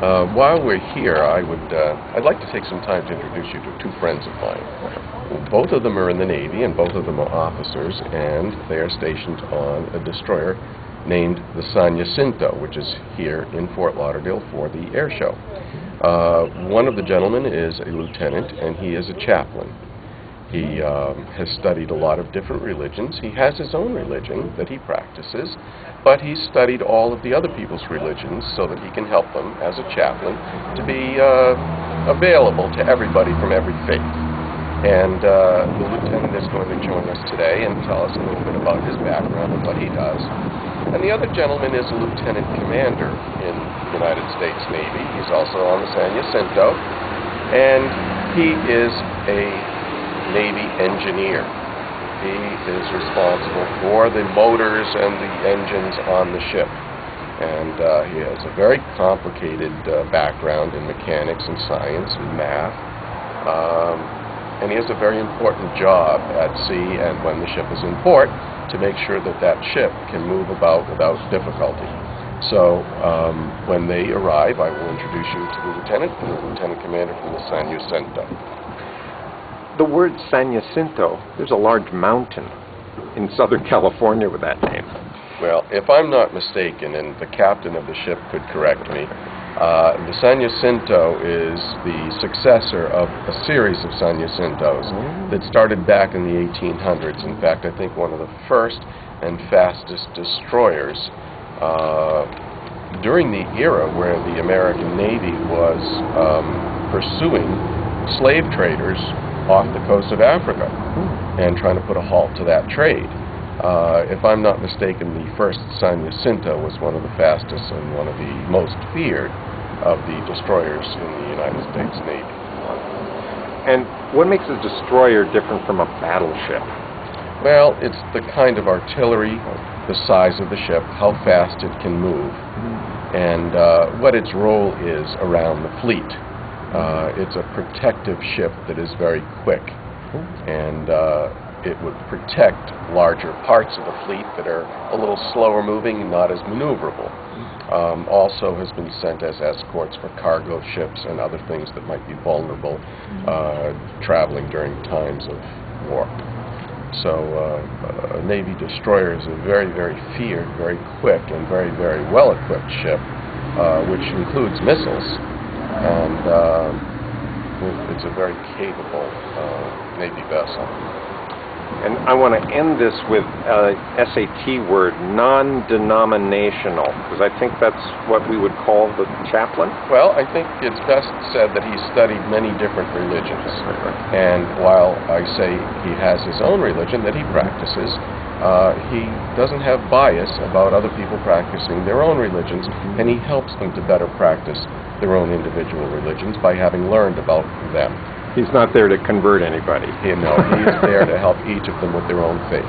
While we're here, I'd like to take some time to introduce you to two friends of mine. Both of them are in the Navy, and both of them are officers, and they are stationed on a destroyer named the San Jacinto, which is here in Fort Lauderdale for the air show. One of the gentlemen is a lieutenant, and he is a chaplain. He has studied a lot of different religions. He has his own religion that he practices, but he's studied all of the other people's religions so that he can help them as a chaplain to be available to everybody from every faith. And the lieutenant is going to join us today and tell us a little bit about his background and what he does. And the other gentleman is a lieutenant commander in the United States Navy. He's also on the San Jacinto, and he is a Navy engineer. He is responsible for the motors and the engines on the ship. And he has a very complicated background in mechanics and science and math. And he has a very important job at sea and when the ship is in port to make sure that that ship can move about without difficulty. So when they arrive, I will introduce you to the lieutenant and the lieutenant commander from the San Jacinto. The word San Jacinto, there's a large mountain in Southern California with that name. Well, if I'm not mistaken, and the captain of the ship could correct me, the San Jacinto is the successor of a series of San Jacintos that started back in the 1800s. In fact, I think one of the first and fastest destroyers during the era where the American Navy was pursuing slave traders off the coast of Africa and trying to put a halt to that trade. If I'm not mistaken, the first San Jacinto was one of the fastest and one of the most feared of the destroyers in the United States Navy. And what makes a destroyer different from a battleship? Well, it's the kind of artillery, the size of the ship, how fast it can move, and what its role is around the fleet. It's a protective ship that is very quick, and it would protect larger parts of the fleet that are a little slower moving and not as maneuverable. Also has been sent as escorts for cargo ships and other things that might be vulnerable traveling during times of war. So a Navy destroyer is a very, very feared, very quick, and very, very well-equipped ship, which includes missiles. And it's a very capable Navy vessel. And I want to end this with SAT word, non-denominational, because I think that's what we would call the chaplain. Well, I think it's best said that he studied many different religions. And while I say he has his own religion that he practices, he doesn't have bias about other people practicing their own religions, and he helps them to better practice their own individual religions by having learned about them. He's not there to convert anybody. You know, he's there to help each of them with their own faith.